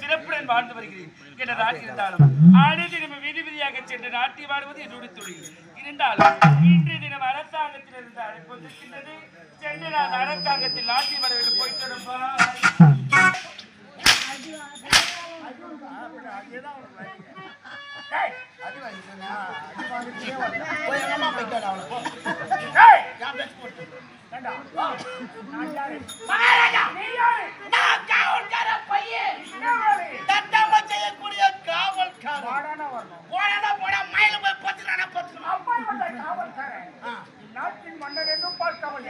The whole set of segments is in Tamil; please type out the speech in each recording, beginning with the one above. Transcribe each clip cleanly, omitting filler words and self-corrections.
சிறப்புடன் வாழ்ந்து வருகிறேன் என்றதாக இருந்தாலும் அடுத்து நம்ம விதி விதியாக சென்று நாட்டியம் ஆடுவது என்னுடைய தொழில் இருந்தாலும் இன்றைய தினம் அரசாங்கத்தில் இருந்து அழைப்பு வந்திருக்கின்றது. சென்று நான் அரசாங்கத்தில் நாட்டியம் ஆட வேண்டும். போயிட்டு நாட்டின் மன்னர் என்றும் பார்க்காமல்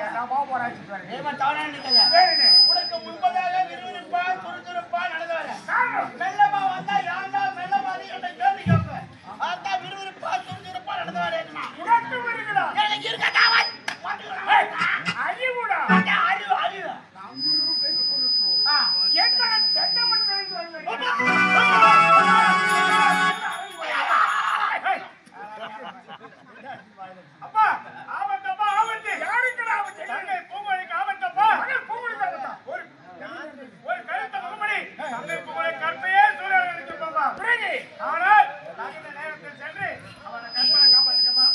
உனக்கு முன்பதாக விறுவிறுப்பா துருதுருப்பா நடந்து வர மெல்லமா வந்தா யாண்டா மெல்லமா என்ற கேள்வி கேட்பேன். அதான் விறுவிறுப்பா துருதுருப்பா நடந்து வர உனக்கு வருகிறா எனக்கு இருக்கா அறிவுடா அறிவு அறிவு என்ன சட்டமன்ற அப்பா ஆபத்தப்பா ஆபத்து யாருக்கு ஆபத்து தங்கை பூங்குழலிக்கு ஆபத்தப்பா பூங்குழலி ஒரு கருத்த முகமணி தங்கை பூங்குழலி கற்பையே சூழல் எடுத்துப்பா புரியுது. ஆனால் இந்த நேரத்தில் சென்று அவனை கற்பனை காப்பாற்றிக்கமா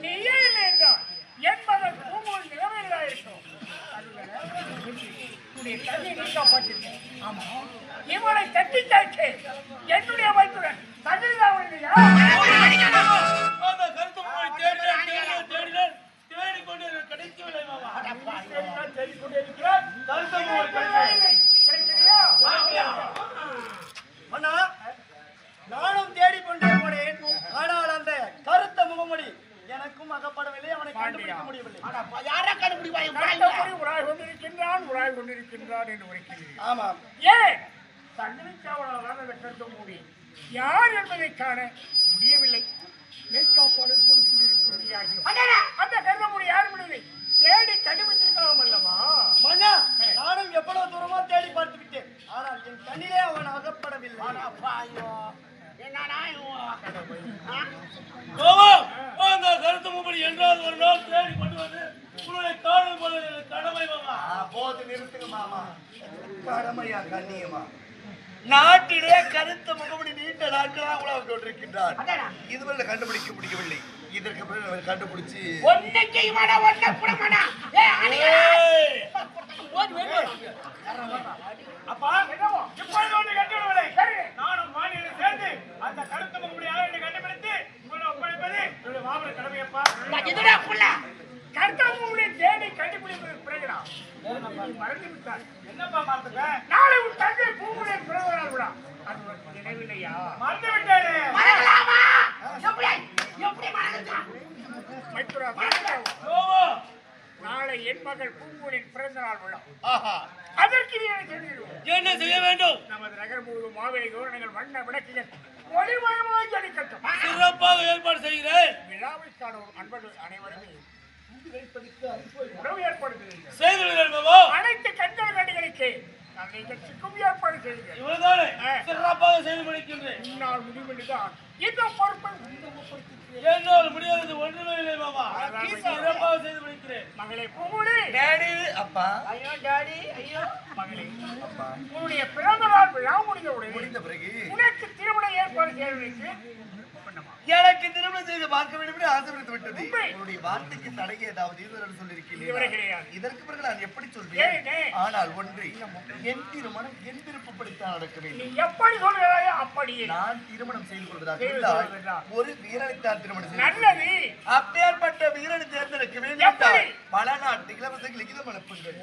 நீயே இல்லை என்றால் என்பதன் பூங்குழலி நிலைமையிலா இருக்கும். தண்ணி நீ காப்பாற்றிருக்கேன். ஆமா இவனை தட்டி தாய்க்கு என்னுடைய வைத்துடன் தண்ணீர் இல்லையா நானும் தேடிக்கொண்டே போனேன். ஆனால் அந்த கருத்த முகமொழி எனக்கும் அகப்படவில்லை. அவனை கண்டுபிடிக்க முடியவில்லை. உராய் கொண்டிருக்கின்றான் என்று உரைக்கிறேன். ஆமாம் ஏன் தண்ணீர் கருத்த மூடி யார் என்பதை காண முடியவில்லை. மேற்காப்பாடு பொறுப்பில் இருக்கிற அந்த கருத மூடி யாரும் முடியவில்லை. தேடி கண்டுபிடித்திருக்கலாம் அல்லவா மன்னா? நானும் எவ்வளவு தூரமா தேடி பார்த்து விட்டேன். ஆனால் என் கண்ணிலே அவன் அகப்படவில்லை. கருத்து முப்படி என்றால் ஒரு நாள் தேடி கொண்டு வந்து உன்னுடைய காணும் போது கடமை மாமா. போது நிறுத்துங்க மாமா. கடமையா கண்ணியமா? நாட்டிலே கருத்த முகமடி நீண்ட நாட்களாக உலக கொண்டிருக்கின்றார். இதுவரை கண்டுபிடிக்க முடியவில்லை. இதற்கு பிறகு அவர் கண்டுபிடிச்சு அப்பா இப்பொழுது ஒன்று கண்டுவிடவில்லை. நானும் மாநிலம் சேர்ந்து அந்த கருத்த முகமடி யாரை கண்டுபிடித்து உங்களை ஒப்படைப்பது என்னுடைய மாபெரும் கடமையப்பா. கருத்த முகமடி தேடி கண்டுபிடிப்பது பிறகுதான் மறந்து விட்டார். என்னப்பா மறந்துட்ட? நாளை உன் தந்தை பூங்குழலியின் பிறந்த நாள் விழா. அது நினைவில்லையா? மறந்து விட்டேன். நாளை என் மகள் பூங்குழலியின் பிறந்த நாள் விழா. அதற்கு என்ன செய்ய வேண்டும்? நமது நகர் முழுவதும் மாவேலி தோரணங்கள் வண்ண விளக்குகள் ஒளிமயமாய் ஜொலிக்கட்டும். சிறப்பாக ஏற்பாடு செய்கிறேன். விழாவிற்கான அன்பர்கள் அனைவருமே உணவு ஏற்பாடு செய்கிறேன். அனைத்து கண்கள் கண்டுகளுக்கு நான் நிகழ்ச்சிக்கும் ஏற்பாடு செய்கிறேன். இவ்வளவுதானே? சிறப்பாக செய்து முடிக்கின்றேன். இந்நாள் முடிவென்றுதான் இந்த பொறுப்பை என்னால் முடியாதது ஒன்றுமே இல்லை மாமா. சிறப்பாக செய்து முடிக்கிறேன். மகளே பூங்குழலி. டாடி அப்பா. ஐயோ டாடி ஐயோ மகளே. உன்னுடைய பிறந்த நாள் விழா முடிந்த பிறகு உனக்கு திருமண ஏற்பாடு செய்வதற்கு எனக்கு திருமணம் செய்து பார்க்க வேண்டும் என்று ஆசைப்பட்டு விட்டது. உன்னுடைய வார்த்தைக்கு தடை ஏதாவது இதுவரை சொல்லியிருக்கிறேன். இதற்கு பிறகு நான் எப்படி சொல்வேன்? ஆனால் ஒன்று, என் திருமணம் என் விருப்பப்படித்தான் நடக்க வேண்டும். நீ எப்படி சொல்கிறாயோ அப்படியே நான் திருமணம் செய்து கொள்வதாக இருந்தால் ஒரு வீரனைத்தான் திருமணம் செய்து நல்லது. அப்பேற்பட்ட வீரனை தேர்ந்தெடுக்க வேண்டும். பல நாட்டு இளவரசர்கள் லிகிதம் அனுப்புங்கள்.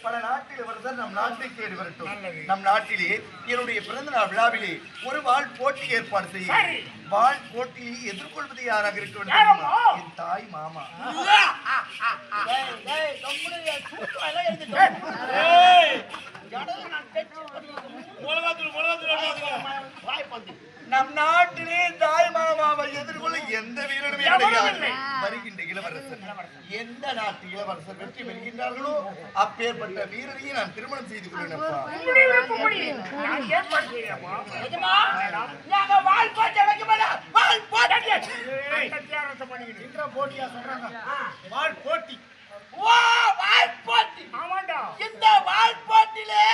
பல நாட்டு இளவரசர் நம் நாட்டை தேடி வரட்டும். நம் நாட்டிலே என்னுடைய பிறந்த நாள் விழாவிலே ஒரு வாழ் போட்டி ஏற்பாடு செய்ய வாழ் போட்டியை எதிர்கொள்வது யாராக இருக்க வேண்டும்? என் தாய் மாமா. நம் நாட்டிலே தாய் மாமாவை எதிர்கொள்ள எந்த வீரனுமே கிடையாது. வருகின்ற இளவரசர் எந்த நாட்டு இளவரசர் வெற்றி பெறுகின்றார்களோ அப்பேற்பட்ட வீரரையே நான் திருமணம் செய்து கொள்வேன். இந்த வாழ்போட்டிலே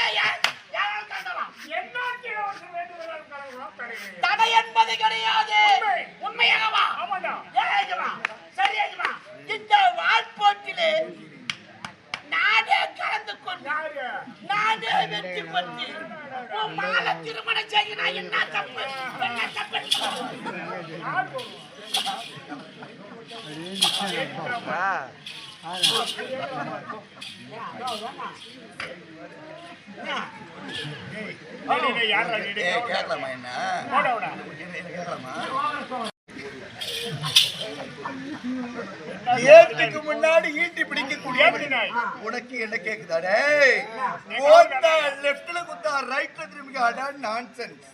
தடை என்பது கிடையாது. உண்மையாகவா? சரியாகவா? இந்த வாழ்போட்டிலே நானே கலந்து கொண்டு நானே வெற்றி பெற்று உன் மகளை திருமணம் செய்ய என்ன தப்பு? என்ன தப்பு? கேட்கலாமா? என்ன கேட்கலாமா? ஏட்டுக்கு முன்னாடி ஈட்டி பிடிக்கக்கூடிய உனக்கு என்ன கேக்குதாடே? லெப்ட்ல குத்தா ரைட்ல திரும்பி அடா நான்சென்ஸ்.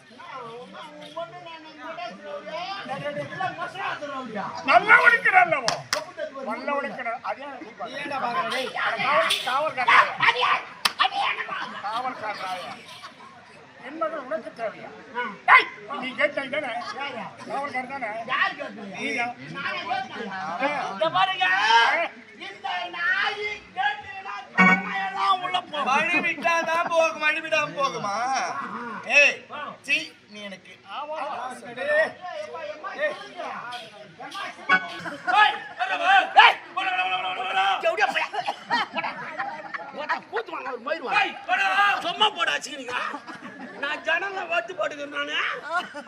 நல்லா உடைக்கிறல்லவோ நல்லா உடைக்கிற அதே காவல்காரராயா என் மகள் உனக்கு தேவையா? நீ கேட்டாய் தானே காவல்காரர் தானே? மழை விட்டாதான் போகும், மழை விடாம போகுமா? ஏய் சி நீ எனக்கு சும்மா போடாச்சு. நான் ஜனம் வட்டு போட்டுக்கிறேன். நானு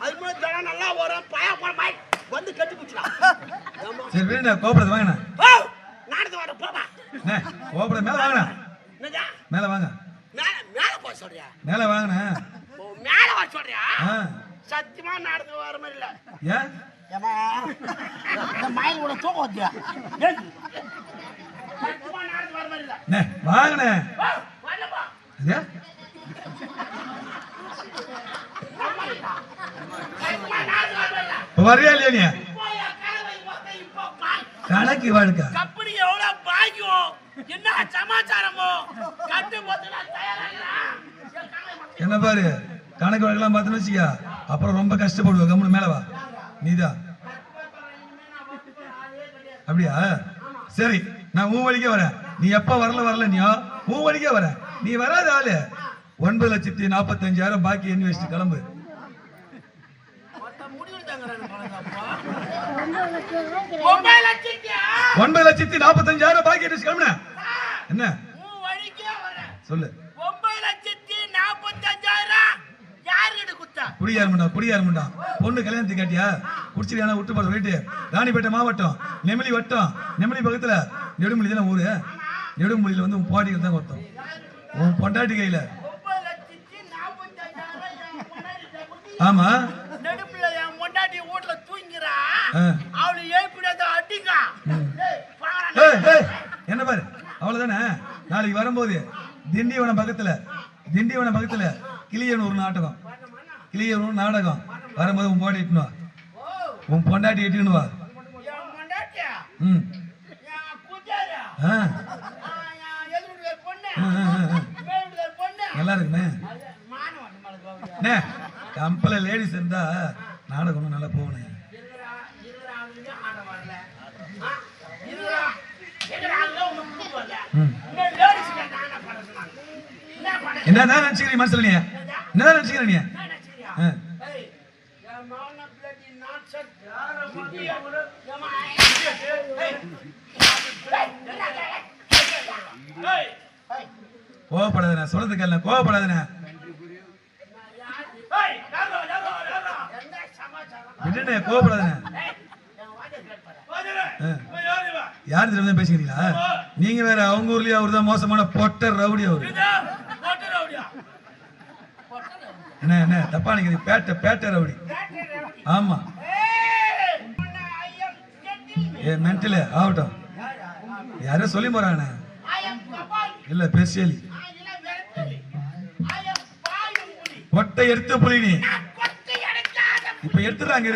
அதுக்கு முன்னாடி ஜனம் நல்லா வரும். பய வந்து கட்டி பிடிச்சிடலாம். சரி வீடு கோபுரத்தை வாங்கண்ணா. நாடத்து வர போப்பா. கோபுரம் மேல வாங்கண்ணா. மேல வாங்க. மேல போக சொல்றியா? மேல வாங்கண்ணா. மேல வர சொல்றியா? சத்தியமா நாடத்து வர மாதிரி இல்ல. ஏன் மயில் கூட தூக்க வச்சியா? சத்தியமா நாடத்து வர மாதிரி இல்ல. வாங்கண்ணே. வரியா இல்லையா நீ? கணக்கு வாழ்க்கை கப்படி எவ்வளவு பாக்கியம் என்ன சமாச்சாரமோ கட்டு போட்டு என்ன பாரு கணக்கு வழக்கெல்லாம் பார்த்துன்னு வச்சுக்க அப்புறம் ரொம்ப கஷ்டப்படுவ. கம்முனு மேல வா. நீதான் அப்படியா? சரி நான் உன் வழிக்கே வரேன். நீ எப்ப வரல நீயோ உன் வழிக்கே வர. நீ வராத ஆளு 9,45,000 பாக்கி எண்ணி வச்சுட்டு கிளம்பு. 9,45,000 பாக்கி எண்ணி கிளம்புன. என்ன சொல்லு? 9,45,000 யாருக்கு குத்தா? குடியாருமுண்டா பொண்ணு கல்யாணத்துக்கு கேட்டியா? குடிச்சிரியான விட்டு போட போயிட்டு ராணிப்பேட்டை மாவட்டம் நெமிலி வட்டம் நெமிலி பக்கத்துல நெடுமொழி தானே ஊரு. நெடுமொழியில வந்து உன் பாட்டிகள் தான் ஒருத்தம். உன் பொண்டாட்டி கையில. ஆமா பொண்டாட்டி வீட்டுல தூங்கிறா. அவளு ஏப்பிடாத அடிங்க. என்ன பாரு அவ்வளவுதானே. நாளைக்கு வரும்போது திண்டிவனம் பக்கத்துல கிளியனூர் நாடகம் வரும்போது உன் பாட்டி இட்டுனுவா. உன் பொண்டாட்டி இட்டுனுவா. நல்லா இருக்குண்ணே. கம்பல லேடிஸ் இருந்தா நாடகம் நல்லா போகணும். என்னதான் நினைச்சுக்கிறீங்க மனசுல? நீ என்னதான் நினைச்சுக்கிற? நீ கோவப்படாத. சொல்றதுக்கு கோவப்படாத. விட்டுனே கோவப்படாத. யார் தெரியாம பேசிக்கிறீங்களா? நீங்க வேற அவங்க ஊர்லயே அவரு தான் மோசமான பொட்டர் ரவுடி. அவரு என்ன என்ன தப்பா நினைக்கிறீங்க? பேட்டை ரவுடி. ஆமா. ஏ மென்டலு ஆகட்டும். யாரும் சொல்லி போறாங்க இல்ல பெருசேலி பொட்டை எடுத்த புலி நீ இப்ப எடுத்துறாங்க.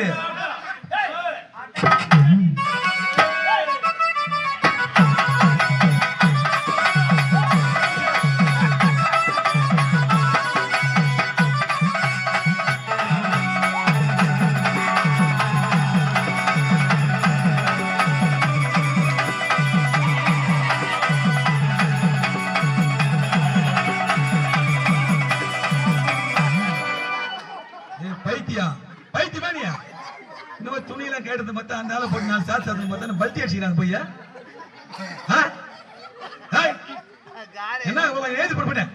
பைத்தியமானியா இந்த துணியெல்லாம் கேட்டது பார்த்தா அந்த ஆளை போட்டு 4 சாத்து பார்த்தா பல்ட்டி அடிச்சுக்கிறாங்க போய். என்ன எழுதி போட்டேன்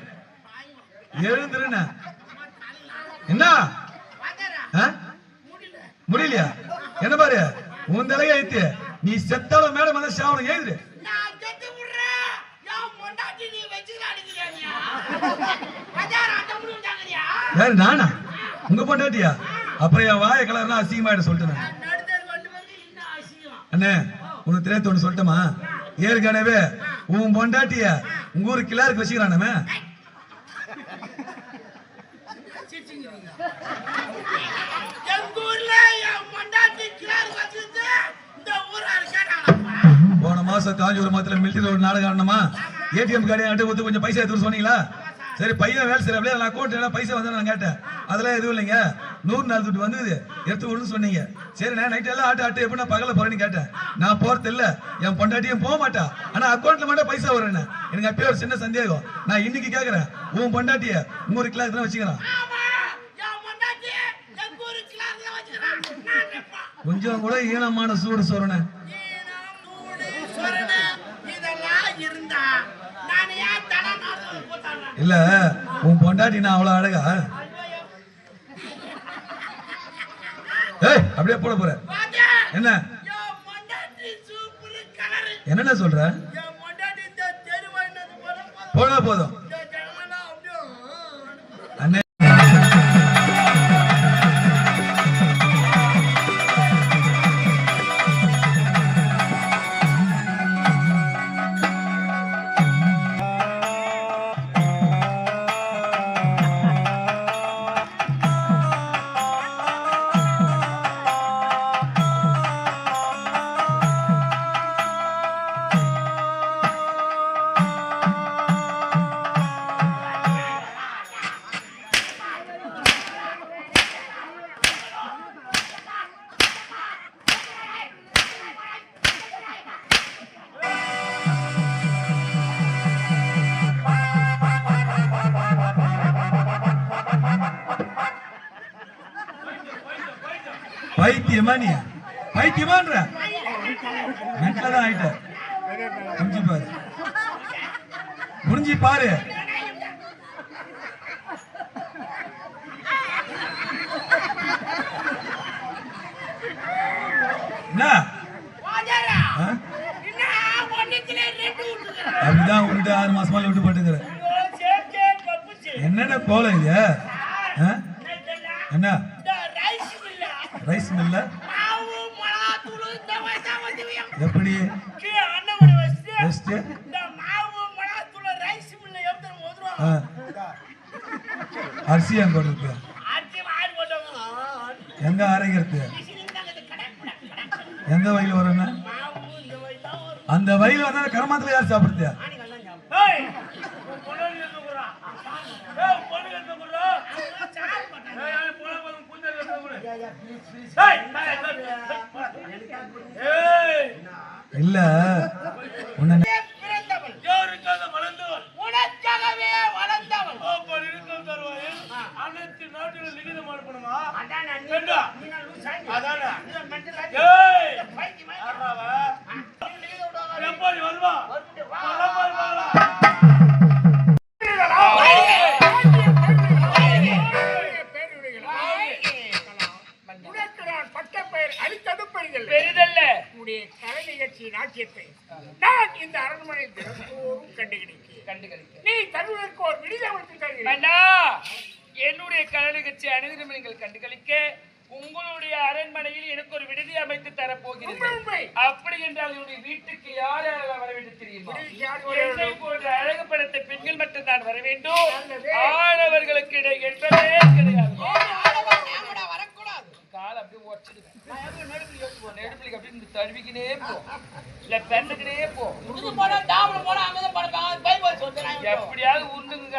எழுந்துருண்ண என்ன முடியலையா? என்ன பாரு உன் தலையை ஐத்து நீ செத்தாலும் மேடம் வந்து சாவணும் எழுதுரு. யாரு நானா? உங்க பொண்டாட்டியா? அப்புறம் என் வாய கலர்னா அசிங்கமாயிட சொல்லிட்டேன். அண்ணே உனக்கு தெரியாத ஒண்ணு சொல்லட்டுமா? ஏற்கனவே உன் பொண்டாட்டிய உங்க ஊரு கிளாருக்கு வச்சுக்கிறானே. போன மாசம் காஞ்சிபுரம் மாத்திரம் மிலிட்டரி ஒரு நாடகம் ஆடணுமா? ஏடிஎம் கார்டு ஒத்து கொஞ்சம் பைசா எடுத்து சொன்னீங்களா? சரி பையன் வேலை சரி அப்படியே அக்கௌண்ட் எல்லாம் பைசா வந்து நான் கேட்டேன். அதெல்லாம் எதுவும் இல்லைங்க 100 நாள் துட்டு வந்தது எடுத்து விடுன்னு சொன்னீங்க. சரி நான் நைட் எல்லாம் ஆட்டு எப்படி நான் பகல போறேன்னு கேட்டேன். நான் போறது இல்ல என் பொண்டாட்டியும் போக மாட்டா. ஆனா அக்கௌண்ட்ல மட்டும் பைசா வருன்னு எனக்கு அப்பயே ஒரு சின்ன சந்தேகம். நான் இன்னைக்கு கேக்குறேன் உன் பொண்டாட்டிய உங்க ஒரு கிளாஸ் தான் வச்சுக்கிறேன். கொஞ்சம் கூட ஈனமான சூடு சோறன இல்ல உன் பொண்டாட்டி நான் அவ்வளவு அழகா? அப்படியே போட போற என்ன என்ன சொல்ற? போனா போதும் அண்ணே. பைத்தியமா நீ? பைத்தியமான்ற மென்டலா ஆயிட்ட. புரிஞ்சு பாரு புரிஞ்சு பாரு. அப்படிதான் உண்டு 6 மாசமா விட்டு போட்டுக்கிற. என்னென்ன கோலம் இது? என்ன ரைஸ் மில்ல எப்படி அரிசி அங்க இருக்கு எங்க அரைக்கிறது? எந்த வயல் வரும்? அந்த வயல் வந்தா கரமாத்துல யார் சாப்பிடுது? இல்ல அனைத்து நாட்டிலும் லிகிதம் அனுப்பணுமா? எப்படி வருவா? கலை நிகழ்ச்சி நாட்டியத்தை நான் இந்த அரண்மனை தினந்தோறும் கண்டுகளிக்கிறேன். நீ தருவதற்கு ஒரு விடுதலை என்னுடைய கலை நிகழ்ச்சி அனைவரும் நீங்கள் கண்டுகளிக்க உங்களுடைய அரண்மனையில் எனக்கு ஒரு விடுதி அமைத்து தரப்போகிறீர்கள். அப்படி என்றால் என்னுடைய வீட்டுக்கு யார் யாரெல்லாம் வர வேண்டும் தெரியுமா? என்னை போன்ற அழகு படைத்த பெண்கள் மட்டும் தான் வர வேண்டும். ஆடவர்களுக்கு இடை என்பதே கிடையாது. கால் அப்படியே உடச்சிடுவேன். நெடுப்புலிக்கு அப்படி இந்த தழுவிக்கினே போ, இல்ல பெண்ணுக்கினே போ. எப்படியாவது உருண்டுங்க